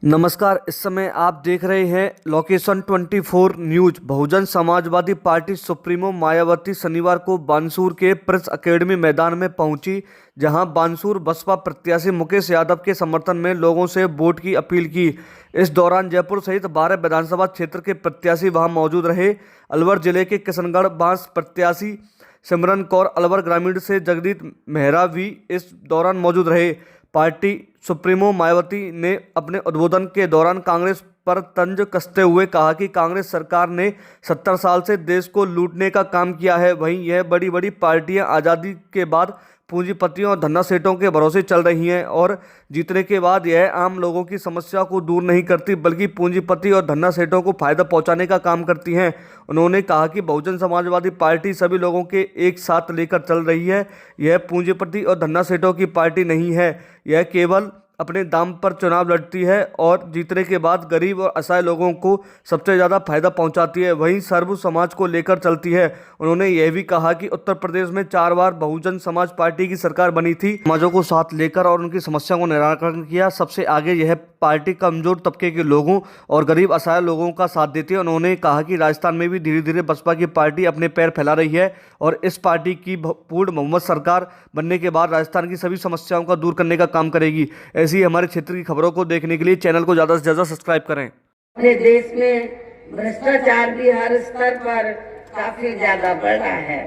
नमस्कार। इस समय आप देख रहे हैं location 24 news. Bahujan Samajwadi party supremo Mayawati शनिवार को बानसूर के प्रेस अकेडमी मैदान में पहुंची, जहां बानसूर बसपा प्रत्याशी मुकेश यादव के समर्थन में लोगों से वोट की अपील की। इस दौरान जयपुर सहित 12 विधानसभा क्षेत्र के प्रत्याशी वहां मौजूद रहे। अलवर जिले के किशनगढ़ बांस प्रत्याशी सिमरन कौर, अलवर ग्रामीण से जगदीप मेहरा भी इस दौरान मौजूद रहे। पार्टी सुप्रीमो मायावती ने अपने उद्बोधन के दौरान कांग्रेस पर तंज कसते हुए कहा कि कांग्रेस सरकार ने 70 साल से देश को लूटने का काम किया है। वहीं यह बड़ी बड़ी पार्टियां आज़ादी के बाद पूंजीपतियों और धन्ना सेठों के भरोसे चल रही हैं और जीतने के बाद यह आम लोगों की समस्या को दूर नहीं करती, बल्कि पूंजीपति और धन्ना सेठों को फायदा पहुंचाने का काम करती हैं। उन्होंने कहा कि बहुजन समाजवादी पार्टी सभी लोगों के एक साथ लेकर चल रही है। यह पूंजीपति और धन्ना सेठों की पार्टी नहीं है। यह केवल अपने दाम पर चुनाव लड़ती है और जीतने के बाद गरीब और असहाय लोगों को सबसे ज़्यादा फायदा पहुंचाती है। वहीं सर्व समाज को लेकर चलती है। उन्होंने यह भी कहा कि उत्तर प्रदेश में 4 बार बहुजन समाज पार्टी की सरकार बनी थी। समाजों को साथ लेकर और उनकी समस्या को निराकरण किया। सबसे आगे यह पार्टी कमजोर तबके के लोगों और गरीब असहाय लोगों का साथ देती है। उन्होंने कहा कि राजस्थान में भी धीरे धीरे बसपा की पार्टी अपने पैर फैला रही है और इस पार्टी की पूर्ण बहुमत सरकार बनने के बाद राजस्थान की सभी समस्याओं का दूर करने का काम करेगी। ऐसी हमारे क्षेत्र की खबरों को देखने के लिए चैनल को ज़्यादा से ज़्यादा सब्सक्राइब करें। अपने देश में भ्रष्टाचार भी हर स्तर पर काफी ज्यादा बढ़ रहा है,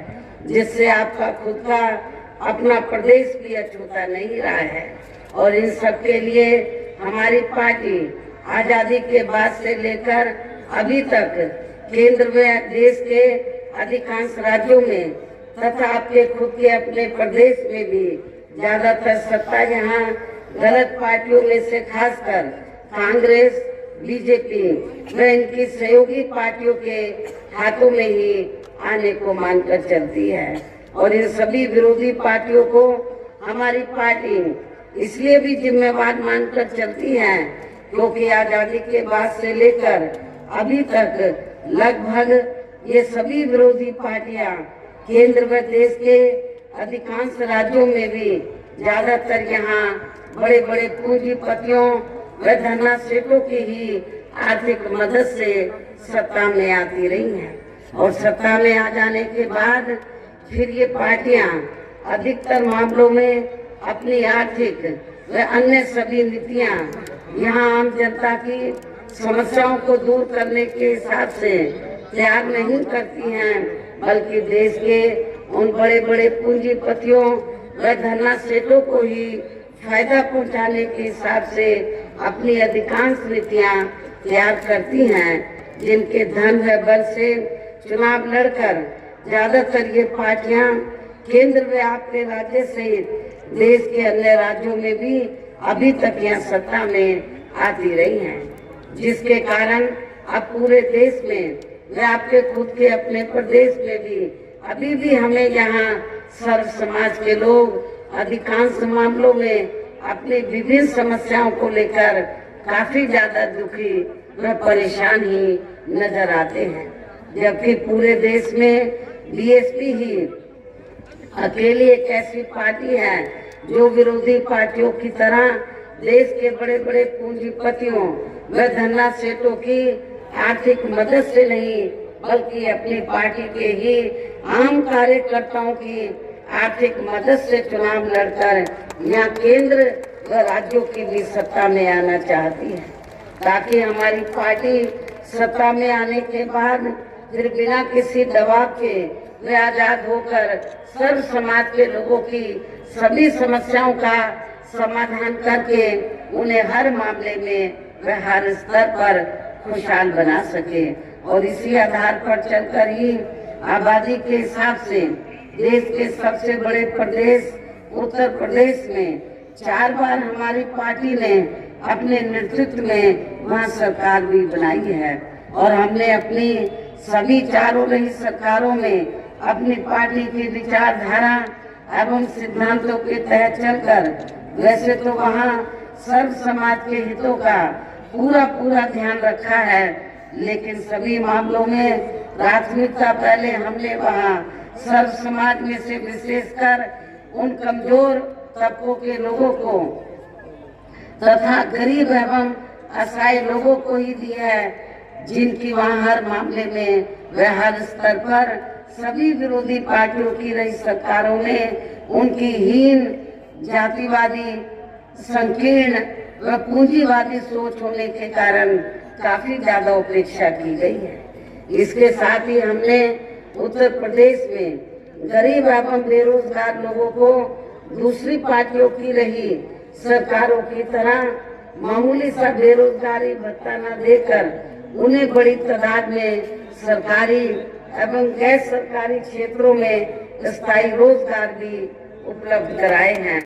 जिससे आपका खुद का अपना प्रदेश भी अछूता नहीं रहा है। और इन सब के लिए हमारी पार्टी आजादी के बाद से लेकर अभी तक केंद्र में देश के अधिकांश राज्यों में तथा आपके खुद के अपने प्रदेश में भी ज्यादातर सत्ता यहाँ गलत पार्टियों में से खासकर कांग्रेस, बीजेपी व इनकी सहयोगी पार्टियों के हाथों में ही आने को मानकर चलती है। और इन सभी विरोधी पार्टियों को हमारी पार्टी इसलिए भी जिम्मेवार मानकर चलती है क्योंकि आजादी के बाद से लेकर अभी तक लगभग ये सभी विरोधी पार्टियां केंद्र व देश के अधिकांश राज्यों में भी ज्यादातर यहाँ बड़े बड़े पूंजीपतियों व धन्ना सेठों की ही आर्थिक मदद से सत्ता में आती रही हैं। और सत्ता में आ जाने के बाद फिर ये पार्टियां अधिकतर मामलों में अपनी आर्थिक व अन्य सभी नीतियां यहाँ आम जनता की समस्याओं को दूर करने के हिसाब से तैयार नहीं करती हैं, बल्कि देश के उन बड़े बड़े पूंजीपतियों व धन्ना सेठों को ही फायदा पहुंचाने के हिसाब से अपनी अधिकांश नीतियां तैयार करती हैं, जिनके धन व बल से चुनाव लड़कर ज्यादातर ये पार्टियां केंद्र व आपके राज्य सहित देश के अन्य राज्यों में भी अभी तक यहाँ सत्ता में आती रही हैं, जिसके कारण अब पूरे देश में व आपके खुद के अपने प्रदेश में भी अभी भी हमें यहाँ सर्व समाज के लोग अधिकांश मामलों में अपनी विभिन्न समस्याओं को लेकर काफी ज्यादा दुखी व परेशान ही नजर आते हैं। जबकि पूरे देश में बीएसपी ही अकेली एक ऐसी पार्टी है जो विरोधी पार्टियों की तरह देश के बड़े बड़े पूंजीपतियों व धन्ना सेठों की आर्थिक मदद से नहीं, बल्कि अपनी पार्टी के ही आम कार्यकर्ताओं की आर्थिक मदद से चुनाव लड़कर यहाँ केंद्र व राज्यों की भी सत्ता में आना चाहती है, ताकि हमारी पार्टी सत्ता में आने के बाद फिर बिना किसी दबाव के वे आजाद होकर सर्व समाज के लोगों की सभी समस्याओं का समाधान करके उन्हें हर मामले में व हर स्तर पर खुशहाल बना सके। और इसी आधार पर चलकर ही आबादी के हिसाब से देश के सबसे बड़े प्रदेश उत्तर प्रदेश में 4 बार हमारी पार्टी ने अपने नेतृत्व में वहाँ सरकार भी बनाई है। और हमने अपनी सभी चारों रही सरकारों में अपनी पार्टी की विचारधारा एवं सिद्धांतों के तहत चलकर वैसे तो वहाँ सर्व समाज के हितों का पूरा ध्यान रखा है, लेकिन सभी मामलों में प्राथमिकता पहले हमने वहाँ सर्व समाज में से विशेषकर उन कमजोर तबकों के लोगों को तथा गरीब एवं असहाय लोगों को ही दी है, जिनकी वहाँ हर मामले में व हर स्तर पर सभी विरोधी पार्टियों की रही सरकारों ने उनकी हीन, जातिवादी, संकीर्ण व पूंजीवादी सोच होने के कारण काफी ज्यादा उपेक्षा की गई है। इसके साथ ही हमने उत्तर प्रदेश में गरीब एवं बेरोजगार लोगों को दूसरी पार्टियों की रही सरकारों की तरह मामूली सा बेरोजगारी भत्ता न देकर उन्हें बड़ी तादाद में सरकारी एवं गैर सरकारी क्षेत्रों में स्थायी रोजगार भी उपलब्ध कराए हैं।